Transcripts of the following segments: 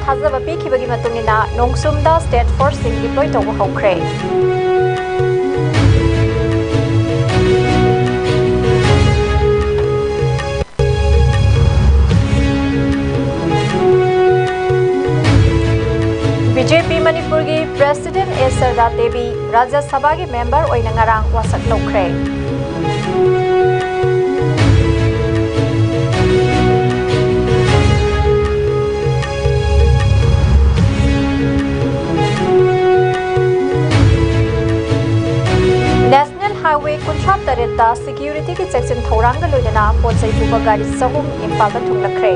थाजबा पीखिबगी मतुंगिना नोंगसुमदा state force सिंग deploy तौबा हौख्रे BJP Manipur की president ए सरदा देवी राज्य सभा के मेंबर ओइना ngarang wasak लौख्रे नेशनल हाईवे कुंठा तरेता सिक्योरिटी की सेक्शन थौरांग लोइना पोचै पुबा गाड़ी सहूम इम्फाल दा थुंगलख्रे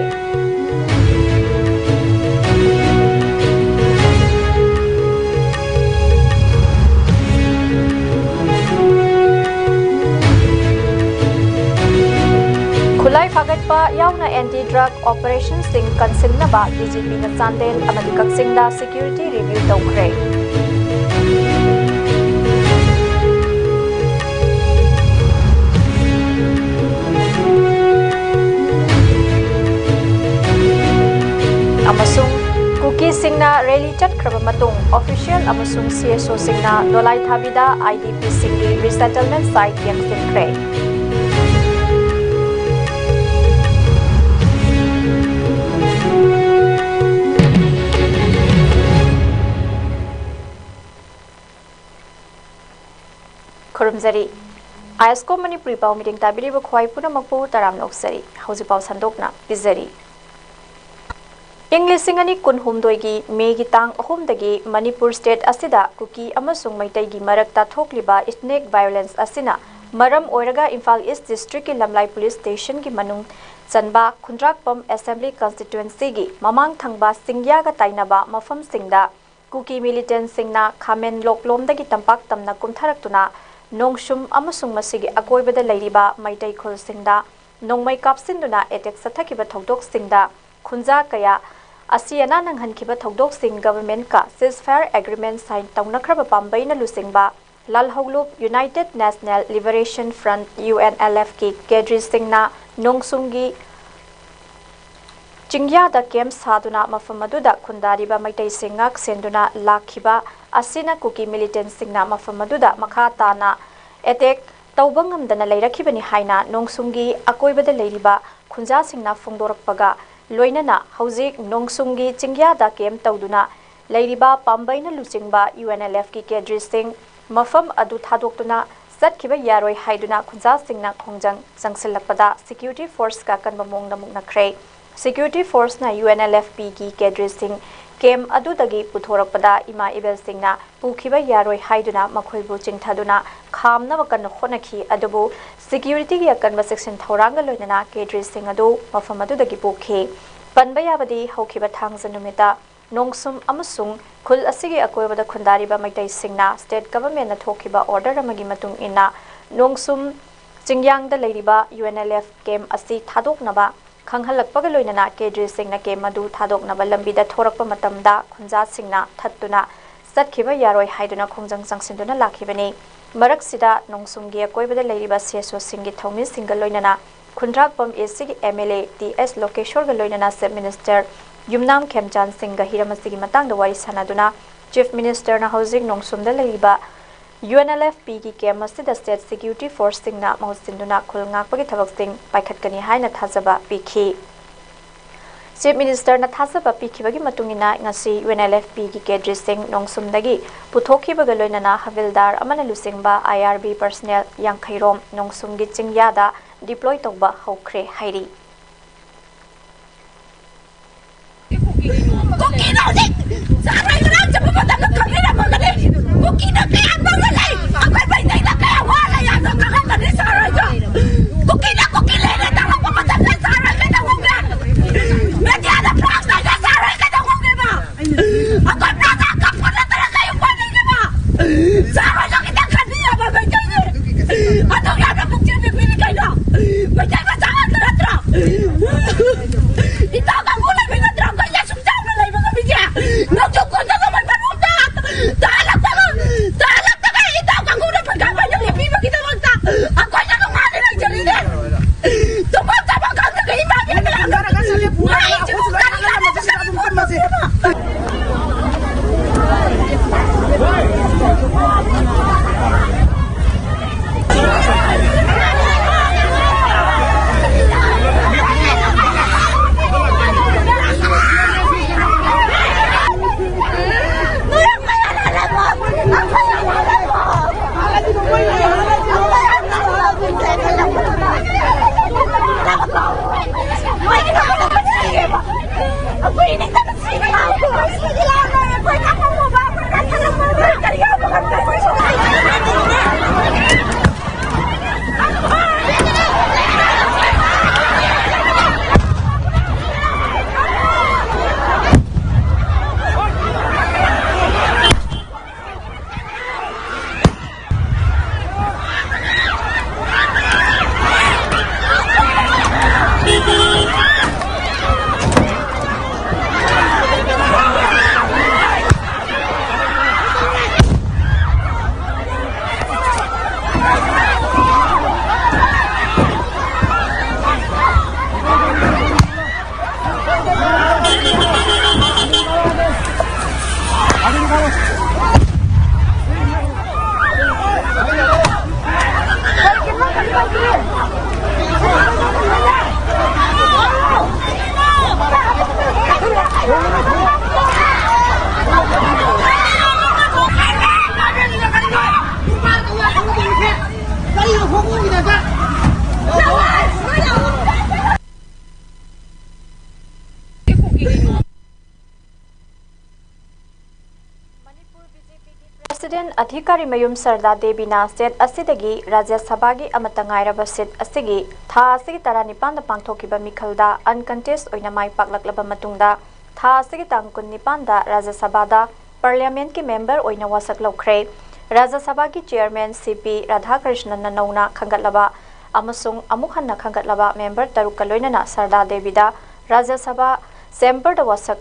खुलाई फागटपा यावना एंटी ड्रग ऑपरेशन सिंग कंसिनबा डीजीपी ना चांदेल अमदी कक्सिंगदा सिक्योरिटी रिव्यू तौख्रे कुकी सिंगना रैली चटख्रब मतुंग ऑफिशियल अमसुंग सीएसओ सिंगना दोलाई थाबिदा आईडीपी सिंगी रिसेटलमेंट साइट यंगसिनख्रे खुरुमजरी आइस्कोम मणिपुरी पाउ मीटिंग ताबिरिब ख्वाई पुनमकपु तराम नोक्सरी हौजि पाउ संदोकना पिजरी इंग्लिशिंग अनि कुनहुमदोगी मेगी तांग अहुमदगी मणिपुर स्टेट असिदा कुकी अमसुंग मैतैगी मरकता थोकलिबा स्नेक वायलेंस असिना मरम ओइरगा इम्फाल ईस्ट डिस्ट्रिक्ट की लमलाई पुलिस स्टेशन की मनुंग चनबा खुंद्राकपम असेंबली कंस्टिट्युएंसी की ममांग थंगबा सिंग्यागा ताइनबा मफम सिंगदा कुकी मिलिटेंट सिंगना खामेन लोकलोमदगी तंपाक तमना कुमथरक्तुना नोंगशुम अमसुंग मसिगी अकोइबदा लैरिबा मैतै खोल सिंगदा नोंगमै कापसिंदुना एटेक सथकिबा थौदोक सिंगदा खुंजा कया असियाना नंगहनखिबा थौदोक सिंग गवर्नमेंट का सीजफायर एग्रीमेंट साइन तौनखरबा पाम्बैना लुसिंगबा लालहौलुप United National Liberation Front UNLF की केड्री सिंगना नोंगसुंगी चिंग्यादा कैम्प सादुना मफम अदुदा खुंदारिबा मैतै सिंगाक सेंदुना लाखिबा असिना कुकी मिलिटेंट सिंगना मफम अदुदा मखा ताना एटेक तौबंगमदना लैरखिबनि हाइना नोंगसुंगी अकोइबदा लैरिबा खुंजा सिंगना फोंदोरकपगा लोइनना हौजिक नोंगसुंगी चिंग्यादा कैम्प तौदुना लैरिबा पाम्बैना लुचिंगबा UNLF की केड्री सिंग मफम अदु थादोक्तुना सत्खिबा यारोय हाइदुना खुंजा सिंगना खोंजंग संगसिलकपदा सिक्योरिटी फोर्स का कनबा मोंगना मुकनख्रे सिक्योरिटी फोर्स ना UNLF की केड्री सिंग कैम्प अदुदगी पुथोरकपदा इमा इबेल सिंगना पुखिबा यारोय हाइदुना मखोइबु चिंथादुना खामनबा कन्न होनखि अदुबु सिक्योरिटी की अकनबा सेक्शन थौरांग लोइनना केड्री सिंग अदु मफम अदुदगी पुखि पनबा याबदी हौखिबा थांगज नुमिता नोंगसुम अमसुंग खुल असिगी अकोइबदा खुंदारिबा मैतै सिंगना स्टेट गवर्नमेंट ना थोखिबा ऑर्डर अमगी मतुंग इना नोंगसुम चिंग्यांगदा लैरिबा UNLF कैम्प असि थादोकनबा खंगहलकपगा लोइनना केड्री सिंगना कैम्प अदु थादोकनबा लंबिदा थोरकपा मतमदा खुंजा सिंगना थत्तुना सत्खिबा यारोय हाइदुना खोंजंग संगसिंदुना लाखिबनि मरकसिदा नोंगसुंगी अकोइबदा लैरिबा सीएसओ सिंगी थौमि सिंगल लोइनना खुंद्राकपम एसी की MLA TS लोकेश्वर लोइनना चीफ मिनिस्टर युमनाम खेमचान सिंग हिरमसिगी मतंगदा वारी सनादुना चीफ मिनिस्टर ना हौजिक नोंगसुमदा लैरिबा UNLF की कैम्प असिदा स्टेट सिक्योरिटी फोर्स सिंगना महसिंदुना खुलंगाकपगी थबकसिंग पाइखटकनी हाइना थाजबा पिखि चीफ मिनिस्टर ना थाजबा पिखिबगी मतुंगिना ngasi UNLF की केड्री सिंग नोंगसुमदगी पुथोखिबगा लोइनना हविलदार अमना लुसिंगबा IRB पर्सनल यांखैरोम नोंगसुमगी चिंग्यादा डिप्लॉय तौबा हौख्रे हाइरी President Adhikari Mayum Sarda Debina said Asidagi Rajya Sabagi Amatangairaba said Asigi Tha Asigi Taranipan the Pangtokiba Mikalda uncontest Oinamai Paklaklaba Matunda Tha Asigi Tangkun Nipanda Rajya Sabada Parliament ki member Oina Wasak Lokre Rajya Sabagi Chairman CP Radhakrishnan Nanauna Kangatlaba Amasung Amukhanna Kangatlaba member Tarukaloinana Sarda Debida Rajya Sabha Semper the Wasak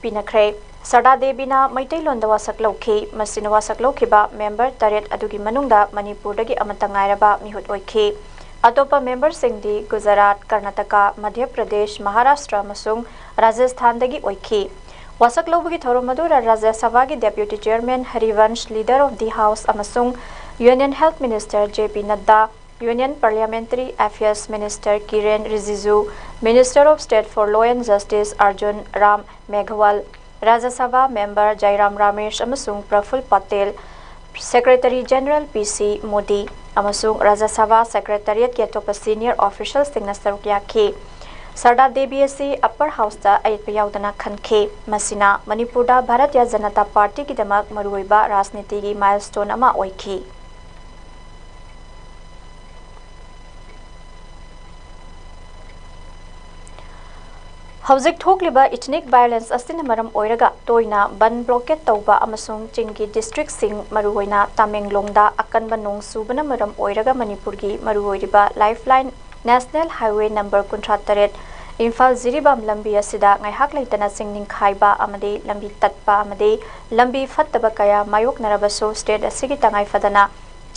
Pinakre Sarda Debina Maitai Londa Wasak Loki, Masina Wasak Lokiba, member Taret Adugi Manunda, Manipuragi Amatangairaba, Mihut Oiki. Atopa member Singdi, Gujarat, Karnataka, Madhya Pradesh, Maharashtra, Masung, Rajasthan Dagi Oiki. Wasak Lobugi Thoromadura Rajya Sabagi Deputy Chairman Harivansh, Leader of the House, Amasung, Union Health Minister JP Nadda, Union Parliamentary Affairs Minister Kiren Rijiju, Minister of State for Law and Justice Arjun Ram Meghwal, Rajya Sabha member Jairam Ramesh amasung Praful Patel, Secretary General PC Modi amasung Rajya Sabha Secretariat ki atopa senior officials singna saruk yaki. Sarda Debi asi Upper House da ayat yaudana khanke masina Manipurda Bharatiya Janata Party ki damak maruiba rajniti gi milestone ama oiki. Hawzik thokliba ethnic violence asina maram oiraga toina ban blockade tauba amasung chinggi district sing maruoina Tamenglongda akanba nong subana maram oiraga Manipurgi maruoiriba lifeline national highway number 38 Imphal Jiribam lambi asida ngaihak leitana singning khaiba amade lambi tatpa amade lambi fattaba kaya mayok narabaso state asigi tangai fadana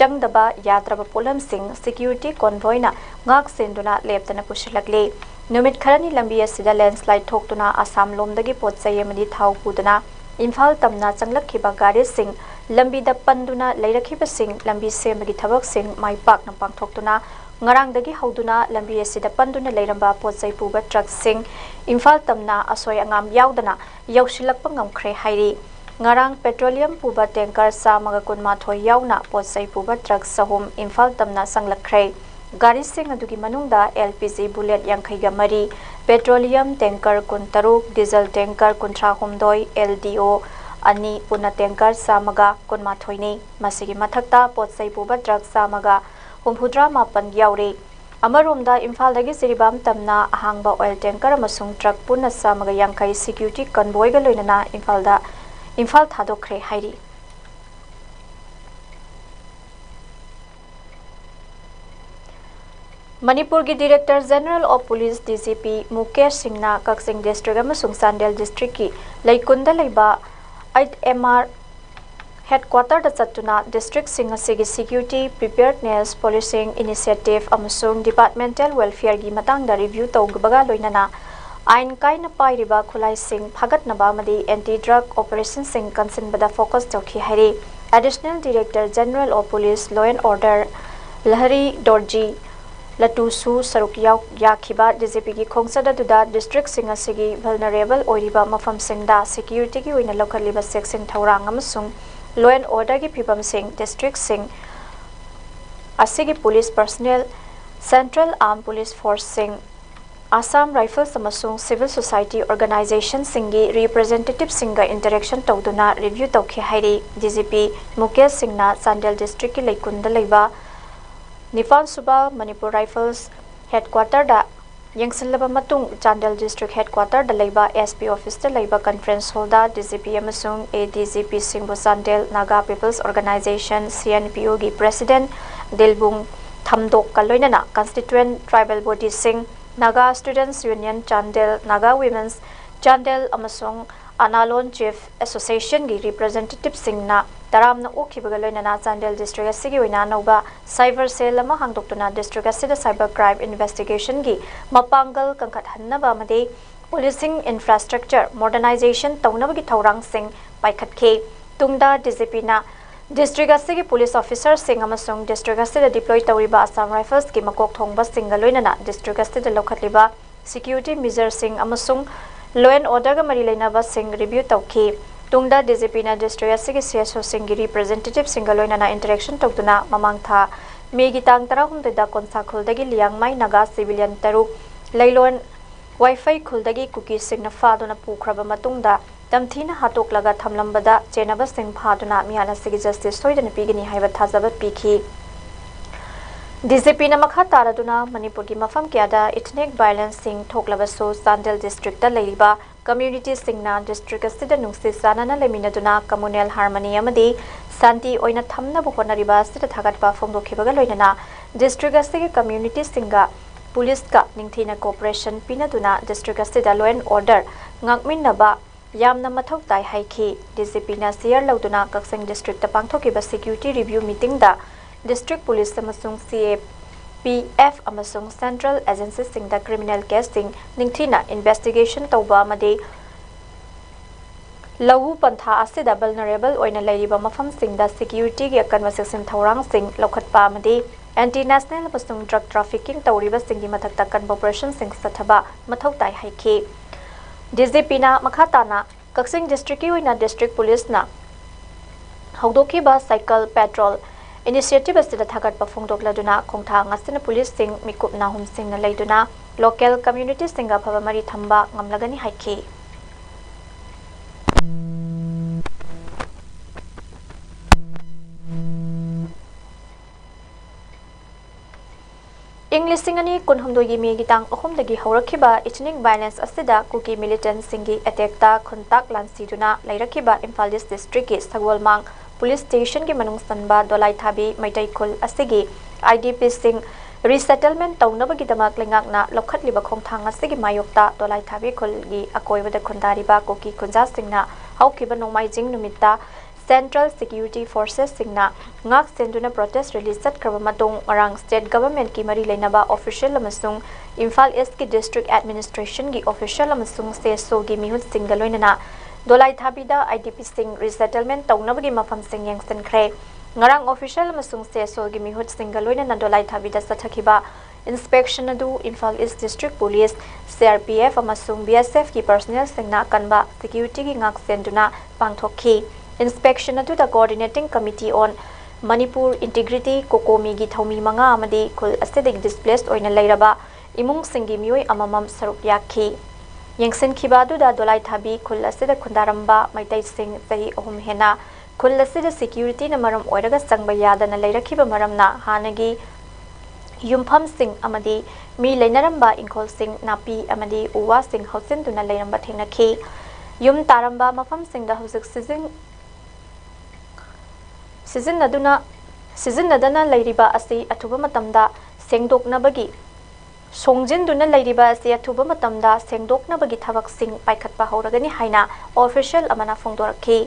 changdaba yatraba polam sing security convoy na ngak senduna leptana pushilakle Numit Kharani lambi asida landslide thoktuna Assam lomdagi potsai amadi thau pudana Imphal tamna changlakhiba gari sing lambi da panduna leirakhiba sing lambi semagi thabak sing maipak na pangthoktuna ngarangdagi hauduna lambi asida panduna leiramba potsai puba truck sing Imphal tamna asoi angam yaudana yausilakpa ngamkhre hairi ngarang petroleum puba tanker sa magakunma thoi yauna potsai puba truck sahum Imphal tamna sanglakkhre Gari sing adugi manungda LPG bullet yankhaiga mari, petroleum tanker kuntaruk, diesel tanker kuntra humdoi, LDO, ani puna tanker samaga kunmathoini, masigi mathakta potsai puba drug samaga, humhudra mapan yauri. Amarumda Imphaldagi Siribam tamna ahangba oil tanker amasung truck puna samaga yankhai security convoy ga loinana Imphal thadokre hairi. Manipur ki Director General of Police DCP Mukesh Singhna Kaksing District amasung Sandel District ki Laikunda leiba 8MR headquarter da chatuna district singa sigi security preparedness policing initiative amasung departmental welfare gi matang da review tawgbaga loinana ain kaina pairiba khulai sing phagatnaba madi anti drug operation sing kansinbada focus tawki hari Additional Director General of Police Law and Order Lahari Dorji Latusu Sarukyaw Yakhiba DCP ki Khongsada Duda District Singa Sigi Vulnerable Oiriba Mafam Singda Security ki Wina Local Liba Section Thaurang Amasung Law and Order ki Phibam Sing District Sing Asigi Police Personnel Central Armed Police Force Sing Assam Rifles Amasung Civil Society Organization Singi Representative Singa Interaction Tawduna Review Tawkhi Hairi DCP Mukesh Singhna Sandel District ki Laikunda Leiba Nifan Suba Manipur Rifles Headquarter da Yangsilaba Matung Chandel District Headquarter da Leiba SP Office da Leiba Conference Hall da DCP Amasung ADCP Singbo Sandel Naga People's Organization CNPO gi President Dilbung Thamdok Kaloinana Constituent Tribal Body Sing Naga Students Union Chandel Naga Women's Chandel Amasung Analon Chief Association gi Representative Singna Taramna Okibagaloinana Chandel District Asigi Wina Nova Cyber Cell ama hangdoktuna District Asida Cyber Crime Investigation gi Mapangal Kangkat Hannaba Made Policing Infrastructure Modernization Taunabagi Taurang Sing Paikhatke Tungda DCP na District Asigi Police Officer Sing Amasung District Asida Deploy Tauriba Assam Rifles ki Makok Thongba Singaloinana District Asida Lokatliba Security Measure Sing Amasung Law and Order ga mari leinaba sing review tawki tungda DCP na district asigi CSO singi representative singaloina na interaction tawduna mamang tha megi tang tara humde da konsa khuldagi liang mai naga civilian taru leilon wifi khuldagi cookies singna faduna pukhraba matungda tamthina hatoklaga thamlambada chenaba sing phaduna miyana sigi justice soidana pigani haiba thajaba pikhi DCP na makha taraduna Manipur ki mafam kyada ethnic violence sing thoklabaso Sandel district ta leiba community singna district asida nungsi sanana leminaduna communal harmony amadi santi oina thamna bu honariba sida thagatpa phongdokhibaga loinana district asigi community singa police ka ningthina cooperation pinaduna district asida law and order ngakminnaba yamna mathau tai haikhi DCP na share lauduna Kaksing district ta pangthokiba security review meeting da District Police amasung CAPF amasung Central Agencies sing da criminal case sing ningthina investigation tawba amadi lawu pantha asida vulnerable oina leiriba mafam sing da security gi conversation thorang sing lokhatpa amadi anti national amasung drug trafficking tawriba sing gi mathakta kan operation sing sathaba mathau tai haikhi DCP na makhatana Kaksing district ki oina district police na haudokiba cycle patrol Initiative asida thagat pa phongdokladuna khongthang asina police sing mikup nahum sing na leiduna local community singa phaba mari thamba ngamlagani haikhi English singani kunhumdo gi mi gitang ahum dagi haurakhiba ethnic violence asida kuki militant singi attack ta khontak lansiduna leirakhiba Imphal East district ki Sagwalmang Police Station ki manung sanba dolai thabi maitai khul asigi IDP sing resettlement tawnaba gi damak lengak na lokhatliba khongthang asigi mayokta dolai thabi khul gi akoibada khundariba koki khunja singna haukiba nongmai jing numitta Central Security Forces singna ngak senduna protest release sat kraba matung arang state government ki mari leinaba official amasung Imphal East ki district administration gi official amasung seso gi mihut singaloinana Dolai thabida IDP sing resettlement tawnabagi mafam sing yangsan khre ngarang official amasung seso gi mihut singaloina na dolai thabida sathakhiba inspection adu Imphal East District Police CRPF amasung BSF ki personnel singna kanba security gi ngak senduna pangthokhi inspection adu the coordinating committee on Manipur integrity kokomi gi thomi manga amadi khul asedik displaced oina leiraba imung singi mioi amamam saruk yakhi Yangsen Kibadu da dolai thabi khul asida khundaramba maitai sing sahi ahum hena khul asida security na maram oiraga sangba yadana leirakhiba maramna hanagi yumpham sing amadi mi leinaramba ingkhol sing napi amadi uwa sing hausin tuna leiramba thengnakhi yum taramba mafam sing da husik season nadana leiriba asi athuba matamda sengdoknabagi Songjinduna leiriba asi athuba matamda sengdoknabagi thabak sing paikhatpa hauragani haina official amana phongdorakhi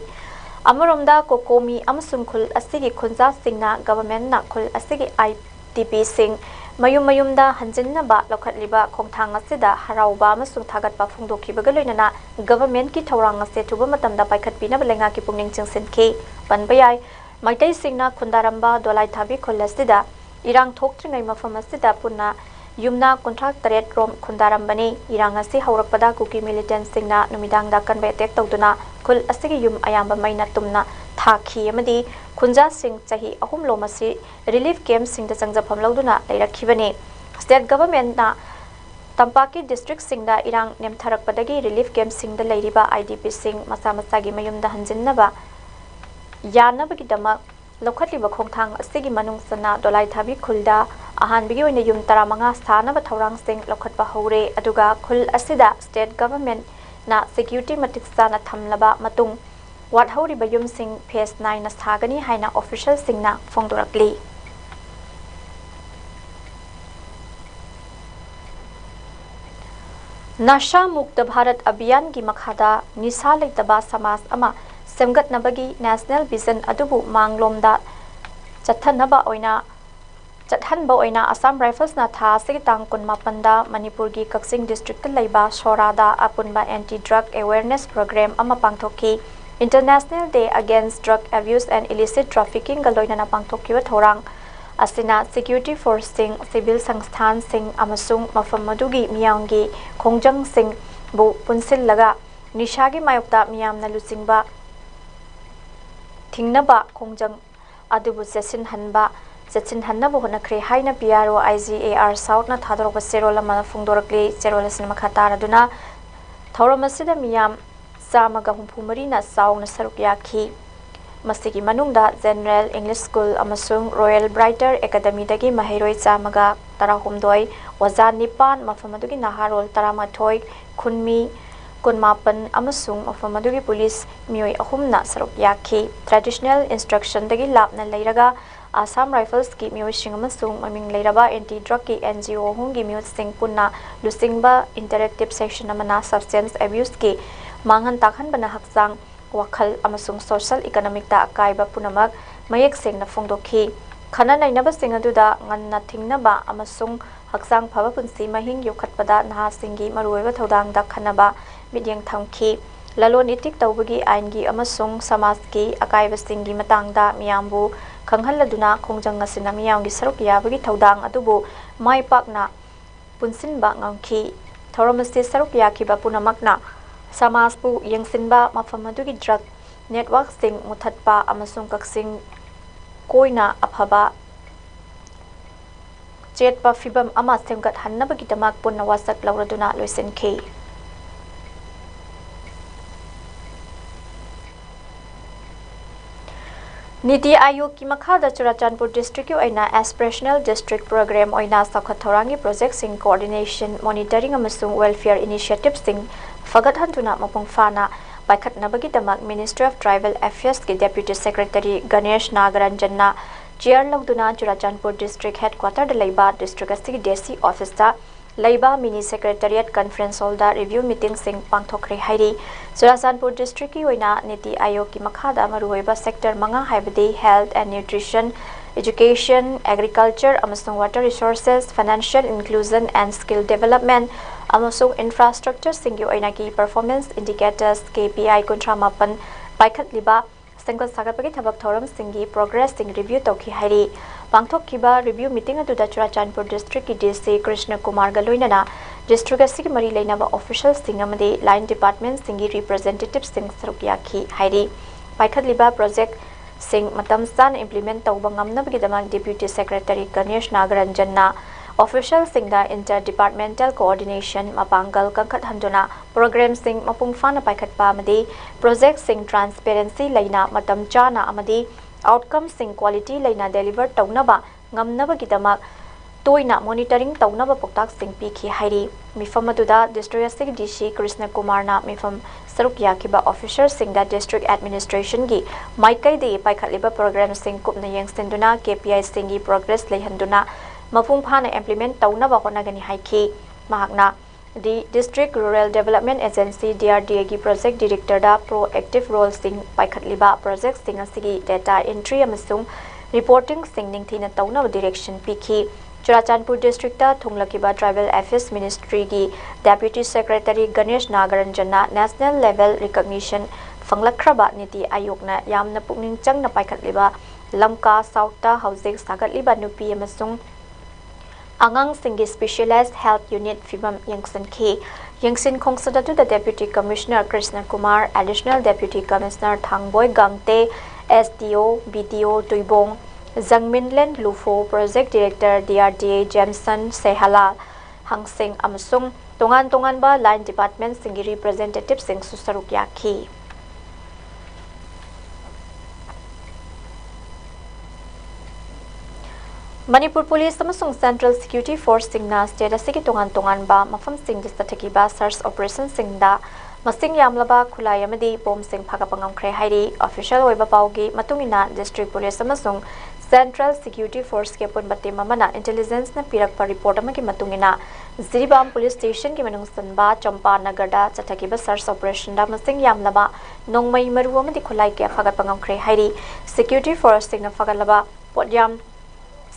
amaromda kokomi amasung khul asigi khunja singna government na khul asigi IDP sing mayumda hanjinnaba lokhatliba khongthang asida harauba amasung thagatpa phongdokhibaga loinana government ki thorang ase thuba matamda paikhatpina balenga ki pungning chingsenki panbayai maitai singna khundaramba dolai thabi khul asida irang thokthringai mafam asida punna Yumna contract taret rom khundarambani irangasi haurakpada kuki militant singna numidangda kanbe attack tawduna khul asigi yum ayamba maina tumna thakhi amadi khunja sing chahi ahum lomasi relief camp singda changjapam lauduna leirakhibani state government na Tampaki district singda irang nemtharakpadagi relief camp singda leiriba IDP sing masa masagi mayumda hanjinnaba yanabagi damak lokhatliba khongthang asigi manung sana dolai thabi khulda ahanbigi oina yum 15 sanaba thorang sing lokhatpa hore aduga khul asida state government na security matik sana thamlaba matung wat horiba yum sing phase 9 na sagani haina official singna phongdorakli Nasha Mukta Bharat Abhiyan gi makhada nisa leitaba samas ama semgatnabagi national vision adubu manglomda chathanaba oina Assam Rifles na tha sigitang kunmapanda Manipur gi Kaksing district laiba Sorada apunba anti drug awareness program ama pangthoki International Day Against Drug Abuse and Illicit Trafficking galoina na pangthokiwa thorang asina security force sing civil sangsthan sing amasung mafam madugi miyangi khongjang sing bu punsil laga nishagi mayokta miyam na lucingba thingnaba khongjang adubu sesin hanna bu honakre haina PRO IGAR South na thadorba serola ma phungdorakli serola sinma khatara duna thoramasida miyam चामगा हुंफु मरीना साउना सरुक याखी मसिगी मनुंगदा general English school अमसुंग Royal Brighter Academy दगी महिरोई चामगा तराहुमदोई वजा निपान मफमदुगी नहारोल तरामाथोई खुनमी कुनमापन अमसुंग मफमदुगी पुलिस मियोई अहुमना सरुक याखी ट्रेडिशनल इंस्ट्रक्शन दगी लापना लेरगा आसाम राइफल्स की मियोई सिंग अमसुंग ममिंग लेरबा एंटी ड्रग की एनजीओ हुंगी मियोई सिंग पुन्ना लुसिंगबा इंटरैक्टिव सेक्शन अमना सब्सटेंस एब्यूज की मांगन ताखन बना हक्सांग वखल अमसुंग सोशल इकोनॉमिक ता अकाइबा पुनमक मयेक सेंगना फोंदोखी खना नैनबा सिंग अदुदा ngana thingnaba amasung haksang phaba punsi mahing yokhatpada naha singi maruiba thodang da khanaba midyang thamki lalon itik tawbagi aingi amasung samaj ki akaiba singi matangda miyambu khanghalladuna khongjang asina miyamgi saruk yabagi thodang adubu mai pakna punsinba ngangki thoramasti saruk yakhiba punamakna samajpu yengsinba mafamadugi drug network sing muthatpa amasung kaksing Koyna अफबा चेटपा फिबम अमा सेमगत हन्नबगिदमक पुन्ना वासक लौरदुना लोइसिनखि नीति आयोग की मखादा Churachandpur district की ओइना aspirational district program ओइना सखत थौरांगी project सिंग coordination monitoring अमसुंग वेलफेयर इनिशिएटिव सिंग फगत हंतुना मपुंग फाना पाइखतनबगिदमक मिनिस्ट्री ऑफ ट्राइबल अफेयर्स के deputy secretary Ganesh Nagarajan chair लौदुना चुराचानपुर डिस्ट्रिक्ट हेडक्वार्टर लेबा डिस्ट्रिक्ट अस्ति डेसी ऑफिस लेबा mini secretariat conference hall review meeting सिंग पांगथोखरे हाइरी चुराचानपुर डिस्ट्रिक्ट की ओइना नीति आयोग की मखादा मरुओइबा सेक्टर मंगा हाइबदे health and nutrition education, agriculture, amasung water resources, financial inclusion and skill development, amasung infrastructure singi oina ki performance indicators KPI kontra mapan paikhat liba sengkol sagatpagi thabak thoram singi progress sing review tokhi hairi pangthok kiba review meeting adu da Churachandpur district ki DC Krishna Kumar galoinana district asigi mari leinaba officials sing amade line department singi representatives sing sarukya ki hairi paikhat liba project Singh मतम सान implement तौबा ngamnabagidamag deputy secretary Ganesh Nagaranjan na official singda inter departmental coordination mapangal kangkhat handuna program sing mapung fana paikhatpa amadi project sing transparency laina matam chana amadi outcome sing quality laina deliver taunaba ngamnabagidamag toina monitoring taunaba poktak sing pikhi hairi mifam aduda district DC Krishna Kumar na mifam saruk yakiba officer singda district administration gi maikai de paikhatliba program sing kupna yengsenduna KPI singi progress leihanduna mapung phana implement taunaba honagani haiki mahakna the district rural development agency DRDA gi project director da proactive role sing paikhatliba project sing asigi data entry amasung reporting sing ningthina taunaba direction pikhi Churachandpur district ta thunglakiba tribal affairs ministry gi deputy secretary Ganesh Nagaranjan na national level recognition fanglakhraba niti ayog na yamna pukning changna paikhatliba lamka south ta housing sagatliba nupi amasung angang singi specialized health unit fibam yengsin khongsada to the deputy commissioner Krishna Kumar additional deputy commissioner Thangboy Gangte SDO BDO Tuibong Zangminland Lufo project director DRDA Jameson Sehala Hangsing amasung tongan ba line department singi representative sing susaruk yakhi Manipur Police amasung Central Security Force singna state asigi tongan ba mafam sing distathaki ba search operation singda masing yamlaba khulai amadi bom sing phagapangam khre hairi official oiba paugi matungina district police amasung Central Security Force के पुन बत्ते ममना intelligence न पिरक पर report अमकी मतुंगिना Jiribam police station की मनुंग सनबा चंपा नगरदा चथकीबा search operation दा मसिंग यामलबा नोंगमई मरु अमदी खुलाई के फगत पंगम खरे हाइरी सिक्योरिटी फोर्स सिंग फगलबा पोटयाम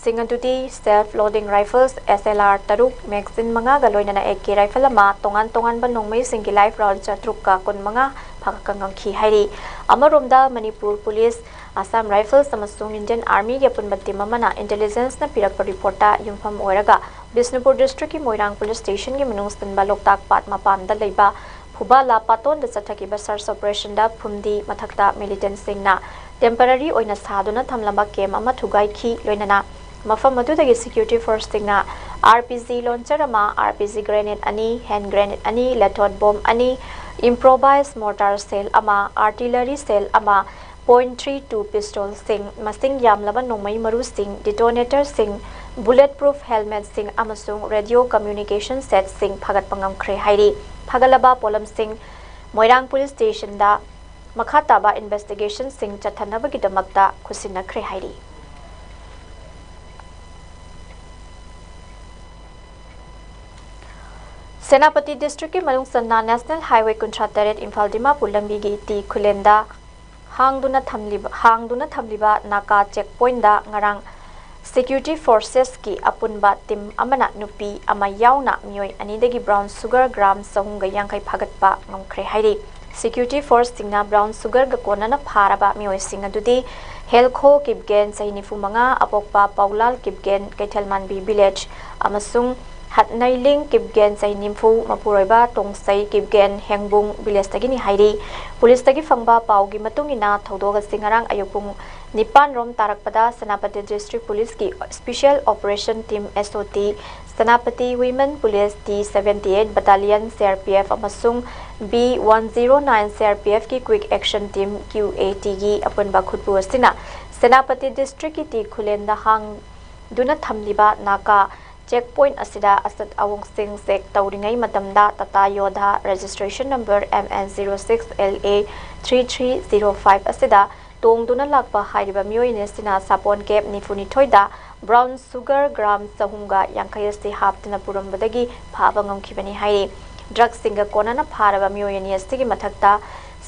सिंगंतुती सेल्फ लोडिंग राइफल्स SLR तरुक मैगजीन मंगा गलोइना AK राइफल अमा तोंगान बा नोंगमई सिंगी लाइफ राउंड चत्रुक का कुन मंगा फगकंगम खी हाइरी अमरोमदा Manipur police Assam Rifles amasung Indian Army ge punbatti mamana intelligence na pirakpa reporta yumpham oiraga Bisnupur district ki Moirang police station ge manung stanba loktak pat mapan da leiba phuba la paton da chathaki ba search operation da phumdi mathakta militant singna temporary oina saduna thamlamba kem ama thugai khi loinana Mafam adudagi security force tingna RPG launcher ama, RPG grenade ani, hand grenade ani, lethod bomb ani, improvised mortar cell ama, artillery cell ama, .32 pistol sing, masing yamlaba nongmai maru sing, detonator sing, bulletproof helmet sing amasung radio communication set sing phagat pangam khre hairi. Phagalaba polam sing Moirang police station da makhataba investigation sing chathanabagi damakta khusina khre hairi. Senapati district ki Malung Sanna National Highway Kuntrataret Imphal Dimapur lambi gi ti khulenda hangduna thamliba naka checkpoint da ngarang security forces ki apunba team amana nupi ama yauna mioi anidagi brown sugar gram sahunga yangkai phagatpa ngomkhre hairi. Security force singna brown sugar ga konana pharaba mioi sing adudi helkho kibgen sainifu manga apokpa paulal kibgen kaithalmanbi village amasung Hatnailing kibgen say nimfu mapuroiba tongsay kibgen hengbung bilis tagi ni hairi. Pulis tagi fangba paugi matungina thodoga singarang ayupung nipan rom tarakpada Senapati District Police ki Special Operation Team SOT, Senapati Women Police T78 Battalion CRPF amasung B109 CRPF ki Quick Action Team QAT gi apun bakhutpu asina Senapati District ki ti khulenda hang duna thamliba naka checkpoint asida asat awong sing sek tauringai matamda Tata Yodha registration number MN06LA 3305 asida tongduna lakpa hairiba mioi nesina sapon cap nifuni thoida brown sugar gram sahunga yankayasti haptana purambadagi phaba ngamkhibani hairi. Drug singa konana pharaba mioi niastigi mathakta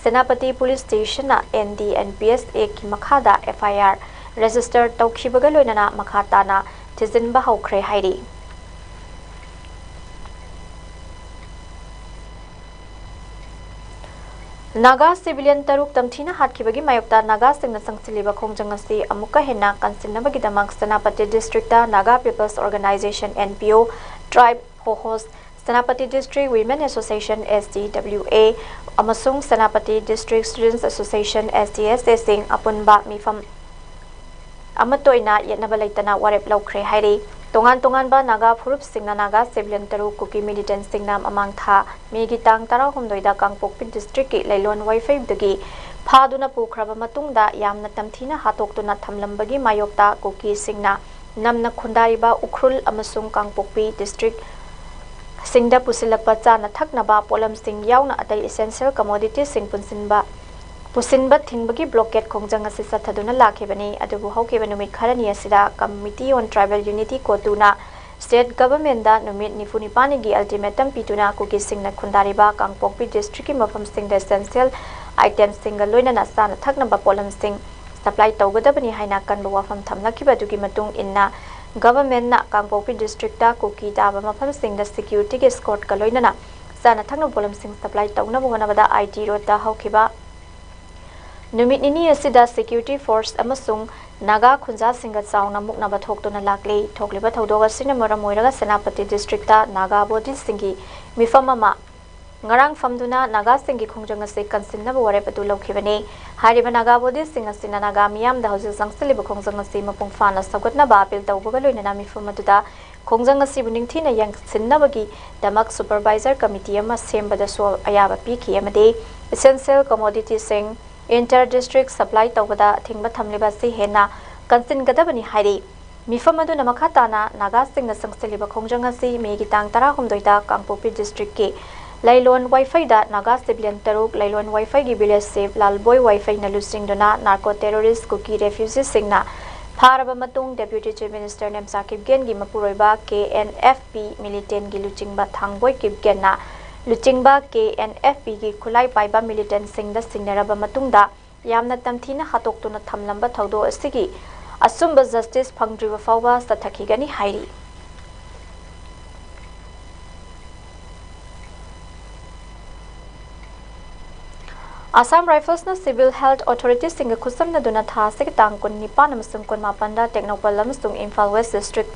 Senapati police station na NDNPS ki makhada FIR register tawkhibaga loinana makhatana Tizin Bahokre Hairi. Naga civilian taruk tamthina hatkibagi mayokta Naga singna sangsiliba khongjangasi amuka hena kansinabagi damak Senapati District Naga People's Organization NPO Tribe Hohos Senapati District Women Association SDWA amasung Senapati District Students Association SDSA sing apunba mifam Amatoina Yetnabalaitana Warep Lokre Hairi. Tongan ba Naga Furup Singna Naga Civilian Taru Kuki Militant Singnam Amang Tha Megitang Tara Humdoida Kangpokpi District Lailon Wi-Fi Dagi Paduna Pukraba Matungda Yamna Tamthina Hatoktuna Thamlambagi Mayokta Kuki Singna Namna Khundariba Ukrul Amasung Kangpokpi District Singda Pusilakpa Chana Thaknaba Polam Sing Yauna Atai Essential Commodity Sing Pusinba Thingbagi blockade Kongjang Asisa Thaduna Lakibani Adubu Hokeba Numit Kharani Asida Committee on Tribal Unity Kotuna State Government da Numit Nifunipanigi Ultimatum Pituna Kuki Singna Khundariba Kangpokpi District Mafam Sing the Essential Items Single Loina Nasana Thaknaba Polam Sing Supply Taugadabani Haina Kanba Wafam Thamlakiba Duki Matung Inna Government na Kangpokpi District da Kuki Daba Mafam Sing the Security Escort Kaloinana Sana Thakna Polam Sing Supply Tauna Buganabada IT Road da Hokiba Numit nini asida security force amasung Naga Khunja Singa Chauna Muknaba Thoktuna Lakle Thokliba Thodoga Sinamara Moiraga Senapati District Naga Bodi Singi Mifamama Ngarang Famduna Naga Singi Khongjanga Se Kansinna Warepatu Lokhibani Hariba Naga Bodi Singa Sina Naga Miam the Houses Sangsili Khongjanga Se Mapung Fana Sagatna Bapil Tawbagaloina Mifamatuda Khongjanga Sibuning Thina Yang Sinnabagi Damak Supervisor Committee Ama Sembada So Ayaba Piki Amade Essential Commodity Sing Inter-district supply tawada thingba thamliba si hena kansin gadabani hairi mifamadu namakhatana Naga singna sangsiliba khongjanga si megitang tara humdoida Kangpokpi district ke Lailon Wi-Fi da Naga civilian taruk Lailon Wi-Fi gi village save Lalboy Wi-Fi na lusing dona narco terrorist kuki refugees singna pharaba matung deputy chief minister Nemsa Kipgen gi mapuroiba KNFP militant gi luchingba thangboy Kipgen na Luchingba KNFP gi khulai paiba militant singda singnaraba matungda yamna tamthina hatoktuna thamlamba thodo asigi asumba justice phangdriba fawba sathakigani hairi Assam Rifles na Civil Health Authority singa khusamna duna tha sik tang kun nipan amasung kun mapanda Technopal amasung Imphal West District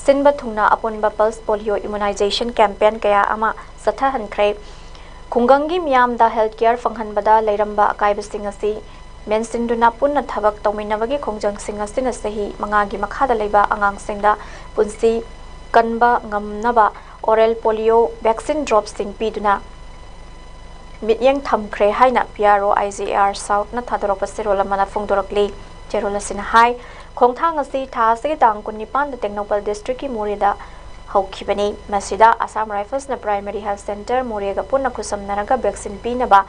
Sinba thungna apunba pulse polio immunization campaign kaya ama satha hankre khungangi miyam da healthcare fanghanbada leiramba akaiba singasi ꯃꯦꯟꯁꯤꯟꯗꯨꯅ ꯄꯨꯟꯅ ꯊꯕꯛ ꯇꯧꯃꯤꯟꯅꯕꯒꯤ ꯈꯣꯡꯖꯪꯁꯤꯡ ꯑꯁꯤꯅ ꯆꯍꯤ 5ꯒꯤ ꯃꯈꯥꯗ ꯂꯩꯕ ꯑꯉꯥꯡꯁꯤꯡꯗ ꯄꯨꯟꯁꯤ ꯀꯟꯕ ꯉꯝꯅꯕ ꯑꯣꯔꯦꯜ ꯄꯣꯂꯤꯑꯣ ꯚꯦꯛꯁꯤꯟ ꯗ꯭ꯔꯣꯞꯁꯤꯡ ꯄꯤꯗꯨꯅ ꯃꯤꯠꯌꯦꯡ ꯊꯝꯈ꯭ꯔꯦ ꯍꯥꯏꯅ ꯄꯤआꯔꯑꯣ IGAR ꯁꯥꯎꯠꯅ ꯊꯥꯗꯣꯔꯛꯄ ꯆꯦꯔꯣꯜ ꯑꯃꯅ ꯐꯣꯡꯗꯣꯔꯛꯂꯤ꯫ ꯆꯦꯔꯣꯜ ꯑꯁꯤꯅ ꯍꯥꯏ ꯈꯣꯡꯊꯥꯡ ꯑꯁꯤ ꯊꯥ ꯑꯁꯤꯒꯤ ꯇꯥꯡ 19ꯗ ꯇꯦꯡꯅꯧꯄꯜ ꯗꯤꯁꯇ꯭ꯔꯤꯛꯀꯤ ꯃꯣꯔꯦꯗ ꯍꯧꯈꯤꯕꯅꯤ꯫ ꯃꯁꯤꯗ ꯑꯁꯥꯝ ꯔꯥꯏꯐꯜꯁꯅ ꯄ꯭ꯔꯥꯏꯃꯥꯔꯤ ꯍꯦꯜꯊ ꯁꯦꯟꯇꯔ ꯃꯣꯔꯦꯒ ꯄꯨꯟꯅ ꯈꯨꯠꯁꯝꯅꯔꯒ ꯚꯦꯛꯁꯤꯟ ꯄꯤꯅꯕ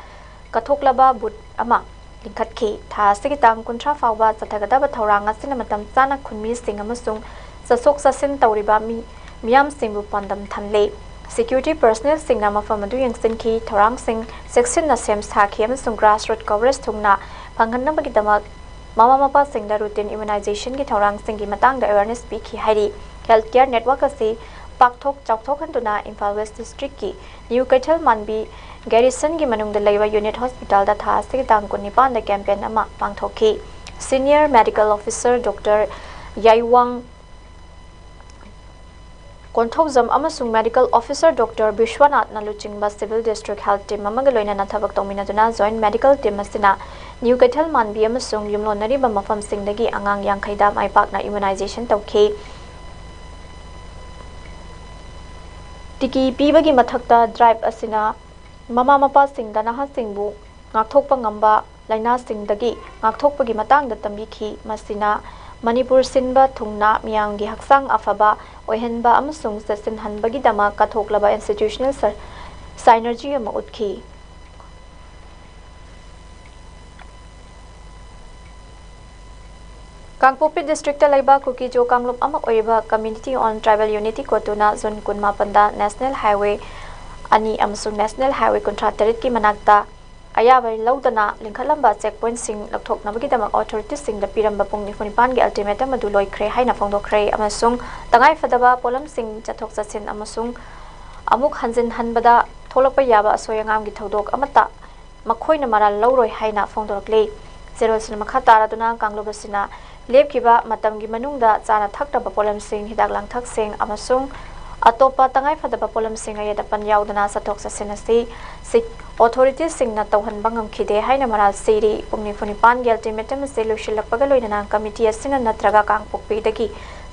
ꯀꯠꯊꯣꯛꯂꯕ ꯕꯨꯠ ꯑꯃ ꯂꯤꯡꯈꯠꯈꯤ꯫ ꯊꯥ ꯑꯁꯤꯒꯤ ꯇꯥꯡ 30 ꯐꯥꯎꯕ ꯆꯠꯊꯒꯗꯕ ꯊꯧꯔꯥꯡ ꯑꯁꯤꯅ ꯃꯇꯝ ꯆꯥꯅ ꯈꯨꯟꯃꯤꯁꯤꯡ ꯑꯃꯁꯨꯡ ꯆꯠꯊꯣꯛ ꯆꯠꯁꯤꯟ ꯇꯧꯔꯤꯕ ꯃꯤꯌꯥꯝꯁꯤꯡꯕꯨ ꯄꯥꯟꯗꯝ ꯊꯝꯂꯤ꯫ ꯁꯦꯀ꯭ꯌꯨꯔꯤꯇꯤ ꯄꯔꯁꯣꯅꯦꯜꯁꯤꯡꯅ ꯃꯐꯝ ꯑꯗꯨ ꯌꯦꯡꯁꯤꯟꯈꯤ, ꯊꯧꯔꯥꯡꯁꯤꯡ ꯆꯦꯛꯁꯤꯟꯅ ꯁꯦꯝ ꯁꯥꯈꯤ ꯑꯃꯁꯨꯡ ꯒ꯭ꯔꯥꯁꯔꯨꯠ ꯀꯚꯔꯦꯖ ꯊꯨꯡꯅ ꯐꯪꯍꯟꯅꯕꯒꯤꯗꯃꯛ ꯃꯃꯥ-ꯃꯄꯥꯁꯤꯡꯗ ꯔꯨꯇꯤꯟ ꯏꯝꯃꯨꯅꯥꯏꯖꯦꯁꯟꯒꯤ ꯊꯧꯔꯥꯡꯁꯤꯡꯒꯤ ꯃꯇꯥꯡꯗ ꯑꯦꯋꯦꯌꯔꯅꯦꯁ ꯄꯤꯈꯤ ꯍꯥꯏꯔꯤ꯫ ꯍꯦꯜꯊ ꯀꯦꯌꯔ ꯅꯦꯠꯋꯥꯔꯛ ꯑꯁꯤ ꯄꯥꯛꯊꯣꯛ ꯆꯥꯎꯊꯣꯛꯍꯟꯗꯨꯅ ꯏꯝꯐꯥꯜ ꯋꯦꯁꯠ ꯗꯤꯁꯇ꯭ꯔꯤꯛꯀꯤ ꯅ꯭ꯌꯨ ꯀꯩꯊꯦꯜ ꯃꯥꯟꯕꯤ ꯒꯦꯔꯤꯁꯟꯒꯤ ꯃꯅꯨꯡꯗ ꯂꯩꯕ ꯌꯨꯅꯤꯠ ꯍꯣꯁꯄꯤꯇꯥꯜꯗ ꯊꯥ ꯑꯁꯤꯒꯤ ꯇꯥꯡ 19ꯗ ꯀꯦꯝꯄꯦꯟ ꯑꯃ ꯄꯥꯡꯊꯣꯛꯈꯤ꯫ Senior medical officer doctor ꯌꯥꯏꯋꯥꯡ Konthoujam ꯑꯃꯁꯨꯡ ꯃꯦꯗꯤꯀꯦꯜ ꯑꯣꯐꯤꯁꯔ ꯗꯣꯛꯇꯔ ꯕꯤꯁ꯭ꯋꯥꯅꯥꯊꯅ ꯂꯨꯆꯤꯡꯕ ꯁꯤꯚꯤꯜ ꯗꯤꯁꯇ꯭ꯔꯤꯛ ꯍꯦꯜꯊ ꯇꯤꯝ ꯑꯃꯒ ꯂꯣꯏꯅꯅ ꯊꯕꯛ ꯇꯧꯃꯤꯟꯅꯗꯨꯅ ꯖꯣꯏꯟꯠ ꯃꯦꯗꯤꯀꯦꯜ ꯇꯤꯝ ꯑꯁꯤꯅ ꯅ꯭ꯌꯨ ꯀꯩꯊꯦꯜ ꯃꯥꯟꯕꯤ ꯑꯃꯁꯨꯡ ꯌꯨꯝꯂꯣꯟꯅꯔꯤꯕ ꯃꯐꯝꯁꯤꯡꯗꯒꯤ ꯑꯉꯥꯡ 50ꯗ ꯃꯥꯏ ꯄꯥꯛꯅ ꯏꯝꯃꯨꯅꯥꯏꯖꯦꯁꯟ ꯇꯧꯈꯤ꯫ ꯇꯤꯀꯤ ꯄꯤꯕꯒꯤ ꯃꯊꯛꯇ ꯗ꯭ꯔꯥꯏꯚ ꯑꯁꯤꯅ ꯃꯃꯥ-ꯃꯄꯥꯁꯤꯡꯗ ꯅꯍꯥꯁꯤꯡꯕꯨ ꯉꯥꯛꯊꯣꯛꯄ ꯉꯝꯕ ꯂꯥꯏꯅꯥꯁꯤꯡꯗꯒꯤ ꯉꯥꯛꯊꯣꯛꯄꯒꯤ ꯃꯇꯥꯡꯗ ꯇꯝꯕꯤꯈꯤ꯫ ꯃꯁꯤꯅ ꯃꯅꯤꯄꯨꯔ ꯁꯤꯟꯕ ꯊꯨꯡꯅ ꯃꯤꯌꯥꯝꯒꯤ ꯍꯛꯆꯥꯡ ꯑꯐꯕ ꯑꯣꯏꯍꯟꯕ ꯑꯃꯁꯨꯡ ꯆꯦꯠꯁꯤꯟꯍꯟꯕꯒꯤꯗꯃꯛ ꯀꯠꯊꯣꯛꯂꯕ ꯏꯟꯁꯇꯤꯇ꯭ꯌꯨꯁꯅꯦꯜ ꯁꯥꯏꯅꯔꯖꯤ ꯑꯃ ꯎꯠꯈꯤ꯫ ꯀꯥꯡꯄꯣꯛꯄꯤ ꯗꯤꯁꯇ꯭ꯔꯤꯛꯇ ꯂꯩꯕ ꯀꯨꯀꯤꯖꯣ ꯀꯥꯡꯂꯨꯞ ꯑꯃ ꯑꯣꯏꯔꯤꯕ ꯀꯝꯃ꯭ꯌꯨꯅꯤꯇꯤ ꯑꯣꯟ ꯇ꯭ꯔꯥꯏꯕꯦꯜ ꯌꯨꯅꯤꯇꯤ ꯀꯣꯇꯨꯅ ꯖꯨꯟ 18ꯗ ꯅꯦꯁꯅꯦꯜ ꯍꯥꯏꯋꯦ 2 ꯑꯃꯁꯨꯡ ꯅꯦꯁꯅꯦꯜ ꯍꯥꯏꯋꯦ 38ꯀꯤ ꯃꯅꯥꯛꯇ ꯑꯌꯥꯕ ꯂꯧꯗꯅ ꯂꯤꯡꯈꯠꯂꯝꯕ ꯆꯦꯛꯄꯣꯏꯟꯠꯁꯤꯡ ꯂꯧꯊꯣꯛꯅꯕꯒꯤꯗꯃꯛ ꯑꯣꯊꯣꯔꯤꯇꯤꯁꯤꯡꯗ ꯄꯤꯔꯝꯕ ꯄꯨꯡ 24ꯒꯤ ꯑꯜꯇꯤꯃꯦꯇꯝ ꯑꯗꯨ ꯂꯣꯏꯈ꯭ꯔꯦ ꯍꯥꯏꯅ ꯐꯣꯡꯗꯣꯛꯈ꯭ꯔꯦ ꯑꯃꯁꯨꯡ ꯇꯉꯥꯏꯐꯗꯕ ꯄꯣꯠꯂꯝꯁꯤꯡ ꯆꯠꯊꯣꯛ-ꯆꯠꯁꯤꯟ ꯑꯃꯁꯨꯡ ꯑꯃꯨꯛ ꯍꯟꯖꯤꯟ ꯍꯟꯕꯗ ꯊꯣꯛꯂꯛꯄ ꯌꯥꯕ ꯑꯁꯣꯏ-ꯑꯉꯥꯝꯒꯤ ꯊꯧꯗꯣꯛ ꯑꯃꯠꯇ ꯃꯈꯣꯏꯅ ꯃꯔꯥꯜ ꯂꯧꯔꯣꯏ ꯍꯥꯏꯅ ꯐꯣꯡꯗꯣꯔꯛꯂꯤ꯫ ꯆꯦꯔꯣꯜꯁꯤꯅ ꯃꯈꯥ ꯇꯥꯔꯗꯨꯅ ꯀꯥꯡꯂꯨꯞ ꯑꯁꯤꯅ ꯂꯦꯞꯈꯤꯕ ꯃꯇꯝꯒꯤ ꯃꯅꯨꯡꯗ ꯆꯥꯅ ꯊꯛꯅꯕ ꯄꯣꯠꯂꯝꯁꯤꯡ, ꯍꯤꯗꯥꯛ-ꯂꯥꯡꯊꯛꯁꯤꯡ ꯑꯃꯁꯨꯡ ꯑꯇꯣꯞꯄ ꯇꯉꯥꯏꯐꯗꯕ ꯄꯣꯠꯂꯝꯁꯤꯡ ꯑꯌꯦꯠ-ꯑꯄꯟ ꯌꯥꯎꯗꯅ ꯆꯠꯊꯣꯛ-ꯆꯠꯁꯤꯟ ꯑꯁꯤ ꯑꯣꯊꯣꯔꯤꯇꯤꯁꯤꯡꯅ ꯇꯧꯍꯟꯕ ꯉꯝꯈꯤꯗꯦ ꯍꯥꯏꯅ ꯃꯔꯥꯜ ꯁꯤꯔꯤ꯫ ꯄꯨꯡ 24ꯒꯤ ꯑꯜꯇꯤꯃꯦꯇꯝ ꯑꯁꯤ ꯂꯣꯏꯁꯤꯜꯂꯛꯄꯒ ꯂꯣꯏꯅꯅ ꯀꯃꯤꯇꯤ ꯑꯁꯤꯅ ꯅꯠꯇ꯭ꯔꯒ ꯀꯥꯡꯄꯣꯛꯄꯤꯗꯒꯤ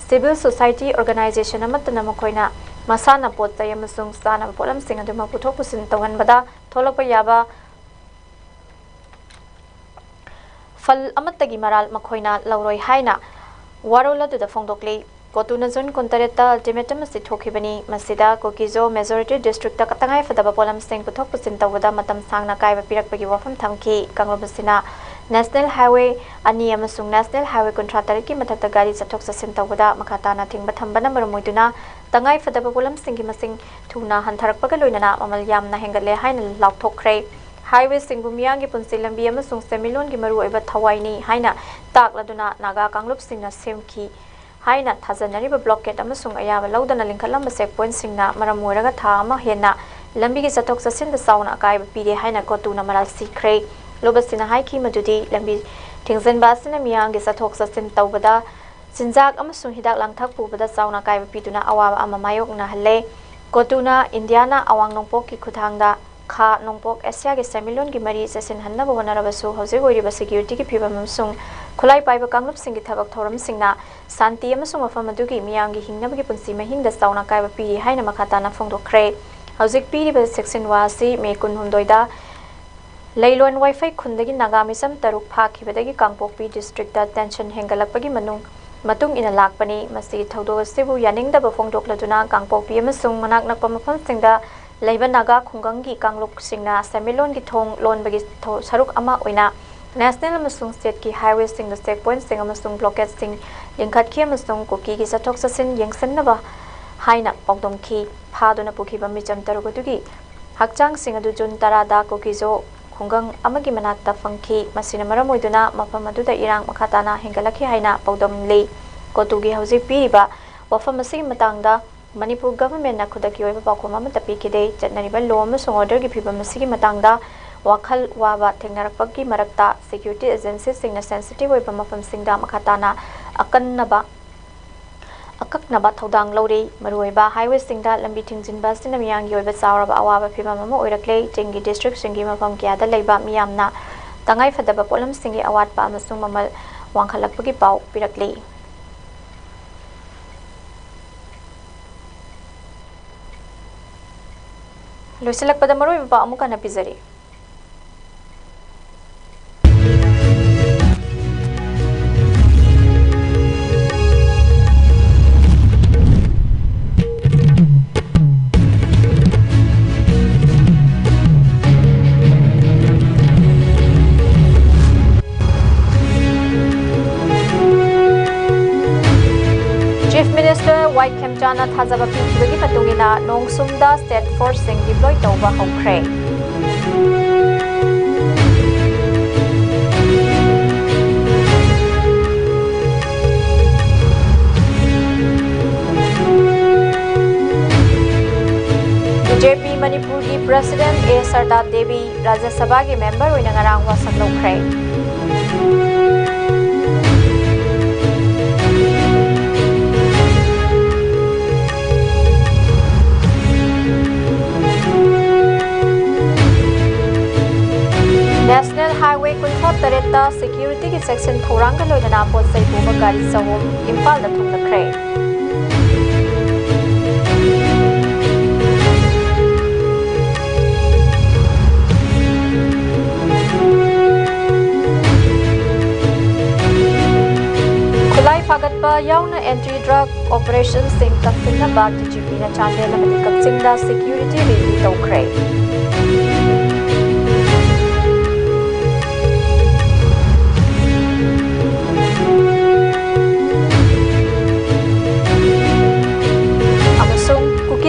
ꯁꯤꯚꯤꯜ ꯁꯣꯁꯥꯏꯇꯤ ꯑꯣꯔꯒꯅꯥꯏꯖꯦꯁꯟ ꯑꯃꯠꯇꯅ ꯃꯈꯣꯏꯅ ꯃꯁꯥꯅ ꯄꯣꯠ-ꯆꯩ ꯑꯃꯁꯨꯡ ꯆꯥꯅꯕ ꯄꯣꯠꯂꯝꯁꯤꯡ ꯑꯗꯨꯃꯛ ꯄꯨꯊꯣꯛ ꯄꯨꯁꯤꯟ ꯇꯧꯍꯟꯕꯗ ꯊꯣꯛꯂꯛꯄ ꯌꯥꯕ ꯐꯜ ꯑꯃꯠꯇꯒꯤ ꯃꯔꯥꯜ ꯃꯈꯣꯏꯅ ꯂꯧꯔꯣꯏ ꯍꯥꯏꯅ ꯋꯥꯔꯣꯜ ꯑꯗꯨꯗ ꯐꯣꯡꯗꯣꯛꯂꯤ꯫ ꯀꯣꯇꯨꯅ ꯖꯨꯟ 28ꯗ ꯑꯜꯇꯤꯃꯦꯇꯝ ꯑꯁꯤ ꯊꯣꯛꯈꯤꯕꯅꯤ꯫ ꯃꯁꯤꯗ ꯀꯨꯀꯤꯖꯣ ꯃꯦꯖꯣꯔꯤꯇꯤ ꯗꯤꯁꯇ꯭ꯔꯤꯛꯇ ꯇꯉꯥꯏꯐꯗꯕ ꯄꯣꯠꯂꯝꯁꯤꯡ ꯄꯨꯊꯣꯛ ꯄꯨꯁꯤꯟ ꯇꯧꯕꯗ ꯃꯇꯝ ꯁꯥꯡꯅ ꯑꯀꯥꯏꯕ ꯄꯤꯔꯛꯄꯒꯤ ꯋꯥꯐꯝ ꯊꯝꯈꯤ꯫ ꯀꯥꯡꯂꯨꯞ ꯑꯁꯤꯅ ꯅꯦꯁꯅꯦꯜ ꯍꯥꯏꯋꯦ 2 ꯑꯃꯁꯨꯡ ꯅꯦꯁꯅꯦꯜ ꯍꯥꯏꯋꯦ 38ꯀꯤ ꯃꯊꯛꯇ ꯒꯥꯔꯤ ꯆꯠꯊꯣꯛ-ꯆꯠꯁꯤꯟ ꯇꯧꯕꯗ ꯃꯈꯥ ꯇꯥꯅ ꯊꯤꯡꯕ ꯊꯝꯕꯅ ꯃꯔꯝ ꯑꯣꯏꯗꯨꯅ ꯇꯉꯥꯏꯐꯗꯕ ꯄꯣꯠꯂꯝꯁꯤꯡꯒꯤ ꯃꯁꯤꯡ ꯊꯨꯅ ꯍꯟꯊꯔꯛꯄꯒ ꯂꯣꯏꯅꯅ ꯃꯃꯜ ꯌꯥꯝꯅ ꯍꯦꯟꯒꯠꯂꯦ ꯍꯥꯏꯅ ꯂꯥꯎꯊꯣꯛꯈ꯭ꯔꯦ꯫ ꯍꯥꯏꯋꯦꯁꯤꯡꯕꯨ ꯃꯤꯌꯥꯝꯒꯤ ꯄꯨꯟꯁꯤ ꯂꯝꯕꯤ ꯑꯃꯁꯨꯡ ꯁꯦꯟꯃꯤꯠꯂꯣꯟꯒꯤ ꯃꯔꯨꯑꯣꯏꯕ ꯊꯋꯥꯏꯅꯤ ꯍꯥꯏꯅ ꯇꯥꯛꯂꯗꯨꯅ ꯅꯥꯒꯥ ꯀꯥꯡꯂꯨꯞꯁꯤꯡꯅ ꯁꯦꯝꯈꯤ ꯍꯥꯏꯅ ꯊꯥꯖꯅꯔꯤꯕ ꯕ꯭ꯂꯣꯀꯦꯠ ꯑꯃꯁꯨꯡ ꯑꯌꯥꯕ ꯂꯧꯗꯅ ꯂꯤꯡꯈꯠꯂꯝꯕ ꯆꯦꯛꯄꯣꯏꯟꯠꯁꯤꯡꯅ ꯃꯔꯝ ꯑꯣꯏꯔꯒ ꯊꯥ ꯑꯃ ꯍꯦꯟꯅ ꯂꯝꯕꯤꯒꯤ ꯆꯠꯊꯣꯛ-ꯆꯠꯁꯤꯟꯗ ꯆꯥꯎꯅ ꯑꯀꯥꯏꯕ ꯄꯤꯔꯦ ꯍꯥꯏꯅ ꯀꯣꯇꯨꯅ ꯃꯔꯥꯜ ꯁꯤꯈ꯭ꯔꯦ꯫ ꯂꯨꯞ ꯑꯁꯤꯅ ꯍꯥꯏꯈꯤ ꯃꯗꯨꯗꯤ ꯂꯝꯕꯤ ꯊꯤꯡꯖꯤꯟꯕ ꯑꯁꯤꯅ ꯃꯤꯌꯥꯝꯒꯤ ꯆꯠꯊꯣꯛ-ꯆꯠꯁꯤꯟ ꯇꯧꯕꯗ, ꯆꯤꯟꯖꯥꯛ ꯑꯃꯁꯨꯡ ꯍꯤꯗꯥꯛ-ꯂꯥꯡꯊꯛ ꯄꯨꯕꯗ ꯆꯥꯎꯅ ꯑꯀꯥꯏꯕ ꯄꯤꯗꯨꯅ ꯑꯋꯥꯕ ꯑꯃ ꯃꯥꯌꯣꯛꯅꯍꯜꯂꯦ꯫ ꯀꯣꯇꯨꯅ ꯏꯟꯗꯤꯌꯥꯅ ꯑꯋꯥꯡ-ꯅꯣꯡꯄꯣꯛꯀꯤ ꯈꯨꯠꯊꯥꯡꯗ ꯈꯥ-ꯅꯣꯡꯄꯣꯛ ꯑꯦꯁꯤꯌꯥꯒꯤ ꯁꯦꯟꯃꯤꯠꯂꯣꯟꯒꯤ ꯃꯔꯤ ꯆꯦꯠꯁꯤꯟꯍꯟꯅꯕ ꯍꯣꯠꯅꯔꯕꯁꯨ ꯍꯧꯖꯤꯛ ꯑꯣꯏꯔꯤꯕ ꯁꯦꯀ꯭ꯌꯨꯔꯤꯇꯤꯒꯤ ꯐꯤꯚꯝ ꯑꯃꯁꯨꯡ ꯈꯨꯠꯂꯥꯏ ꯄꯥꯏꯕ ꯀꯥꯡꯂꯨꯞꯁꯤꯡꯒꯤ ꯊꯕꯛ ꯊꯧꯔꯝꯁꯤꯡꯅ ꯁꯥꯟꯇꯤ ꯑꯃꯁꯨꯡ ꯃꯐꯝ ꯑꯗꯨꯒꯤ ꯃꯤꯌꯥꯝꯒꯤ ꯍꯤꯡꯅꯕꯒꯤ ꯄꯨꯟꯁꯤ ꯃꯍꯤꯡꯗ ꯆꯥꯎꯅ ꯑꯀꯥꯏꯕ ꯄꯤꯔꯤ ꯍꯥꯏꯅ ꯃꯈꯥ ꯇꯥꯅ ꯐꯣꯡꯗꯣꯛꯈ꯭ꯔꯦ꯫ ꯍꯧꯖꯤꯛ ꯄꯤꯔꯤꯕ ꯆꯦꯛꯁꯤꯟꯋꯥ ꯑꯁꯤ ꯃꯦ 18ꯗ ꯂꯩꯂꯣꯟ ꯋꯥꯏꯐꯩ ꯈꯨꯟꯗꯒꯤ ꯅꯥꯒꯥ ꯃꯤꯆꯝ 3 ꯐꯥꯈꯤꯕꯗꯒꯤ ꯀꯥꯡꯄꯣꯛꯄꯤ ꯗꯤꯁꯇ꯭ꯔꯤꯛꯇ ꯇꯦꯟꯁꯟ ꯍꯦꯟꯒꯠꯂꯛꯄꯒꯤ ꯃꯇꯨꯡ ꯏꯟꯅ ꯂꯥꯛꯄꯅꯤ꯫ ꯃꯁꯤꯒꯤ ꯊꯧꯗꯣꯛ ꯑꯁꯤꯕꯨ ꯌꯥꯅꯤꯡꯗꯕ ꯐꯣꯡꯗꯣꯛꯂꯗꯨꯅ ꯀꯥꯡꯄꯣꯛꯄꯤ ꯑꯃꯁꯨꯡ ꯃꯅꯥꯛ ꯅꯛꯄ ꯃꯐꯝꯁꯤꯡꯗ ꯂꯩꯕ ꯅꯥꯒꯥ ꯈꯨꯡꯒꯪꯒꯤ ꯀꯥꯡꯂꯨꯞꯁꯤꯡꯅ ꯁꯦꯟꯃꯤꯠꯂꯣꯟꯒꯤ ꯊꯣꯡ ꯂꯣꯟꯕꯒꯤ ꯁꯔꯨꯛ ꯑꯃ ꯑꯣꯏꯅ ꯅꯦꯁꯅꯦꯜ ꯑꯃꯁꯨꯡ ꯁ꯭ꯇꯦꯠꯀꯤ ꯍꯥꯏꯋꯦꯁꯤꯡꯗ ꯆꯦꯛꯄꯣꯏꯟꯠꯁꯤꯡ ꯑꯃꯁꯨꯡ ꯕ꯭ꯂꯣꯀꯦꯠꯁꯤꯡ ꯂꯤꯡꯈꯠꯈꯤ ꯑꯃꯁꯨꯡ ꯀꯨꯀꯤꯒꯤ ꯆꯠꯊꯣꯛ-ꯆꯠꯁꯤꯟ ꯌꯦꯡꯁꯤꯟꯅꯕ ꯍꯥꯏꯅ ꯄꯥꯎꯗꯝꯈꯤ꯫ ꯐꯥꯗꯨꯅ ꯄꯨꯈꯤꯕ ꯃꯤꯆꯝ 3 ꯑꯗꯨꯒꯤ ꯍꯛꯆꯥꯡꯁꯤꯡ ꯑꯗꯨ ꯖꯨꯟ 10ꯗ ꯀꯨꯀꯤꯖꯣ ꯈꯨꯡꯒꯪ ꯑꯃꯒꯤ ꯃꯅꯥꯛꯇ ꯐꯪꯈꯤ꯫ ꯃꯁꯤꯅ ꯃꯔꯝ ꯑꯣꯏꯗꯨꯅ ꯃꯐꯝ ꯑꯗꯨꯗ ꯏꯔꯥꯡ ꯃꯈꯥ ꯇꯥꯅ ꯍꯦꯟꯒꯠꯂꯛꯈꯤ ꯍꯥꯏꯅ ꯄꯥꯎꯗꯝꯂꯤ꯫ ꯀꯣꯇꯨꯒꯤ ꯍꯧꯖꯤꯛ ꯄꯤꯔꯤꯕ ꯋꯥꯐꯝ ꯑꯁꯤꯒꯤ ꯃꯇꯥꯡꯗ ꯃꯅꯤꯄꯨꯔ ꯒꯚꯔꯟꯃꯦꯟꯠꯅ ꯈꯨꯗꯛꯀꯤ ꯑꯣꯏꯕ ꯄꯥꯎꯈꯨꯝ ꯑꯃꯠꯇ ꯄꯤꯈꯤꯗꯦ꯫ ꯆꯠꯅꯔꯤꯕ ꯂꯣ ꯑꯃꯁꯨꯡ ꯑꯣꯔꯗꯔꯒꯤ ꯐꯤꯚꯝ ꯑꯁꯤꯒꯤ ꯃꯇꯥꯡꯗ ꯋꯥꯈꯜ ꯋꯥꯕ ꯊꯦꯡꯅꯔꯛꯄꯒꯤ ꯃꯔꯛꯇ ꯁꯦꯀ꯭ꯌꯨꯔꯤꯇꯤ ꯑꯦꯖꯦꯟꯁꯤꯁꯤꯡꯅ ꯁꯦꯟꯁꯤꯇꯤꯚ ꯑꯣꯏꯕ ꯃꯐꯝꯁꯤꯡꯗ ꯃꯈꯥ ꯇꯥꯅ ꯑꯀꯛꯅꯕ ꯊꯧꯗꯥꯡ ꯂꯧꯔꯤ꯫ ꯃꯔꯨꯑꯣꯏꯕ ꯍꯥꯏꯋꯦꯁꯤꯡꯗ ꯂꯝꯕꯤ ꯊꯤꯡꯖꯤꯟꯕ ꯑꯁꯤꯅ ꯃꯤꯌꯥꯝꯒꯤ ꯑꯣꯏꯕ ꯆꯥꯎꯔꯕ ꯑꯋꯥꯕ ꯐꯤꯚꯝ ꯑꯃ ꯑꯣꯏꯔꯛꯂꯦ꯫ ꯆꯤꯡꯒꯤ ꯗꯤꯁꯇ꯭ꯔꯤꯛꯁꯤꯡꯒꯤ ꯃꯐꯝ ꯀꯌꯥꯗ ꯂꯩꯕ ꯃꯤꯌꯥꯝꯅ tangai phadaba polamsingi awatpa amasung mamal wangkhalakpagi pau pirakli. Loisilakpada maroi ba amuka na pizari. Chief Minister White Kemjana thazaba pibagi patungina nongsumda state force sing deploy tawba hokre. BJP Manipuri President A. Sarda Devi Rajya Sabha ki member oina ngarang wasak lokre. National Highway Kunthap Tareta Security ki section Thoranga loina pot sai puba gari sahom Impal da thung nakre. Khulai Phagatpa yauna entry drug operation sing taksinna ba DGP na Chandel amani Kaksingda security review tawkre.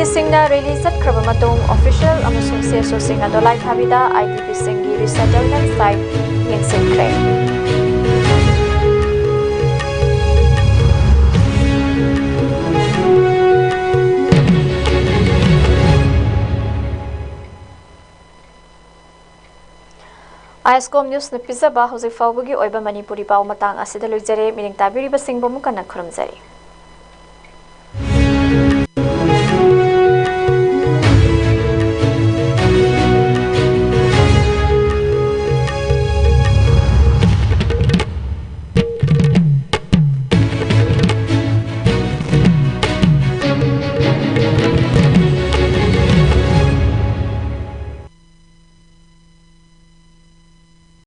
Singna release at Krabamatung official amasung CSO Singa Dolai Thabida IDP Singi resettlement site Minsin Crane. ISCOM News na pizza ba hauzik fawbagi oiba Manipuri pau matang asida loijare mining tabiri ba singbo mukana khurumjari.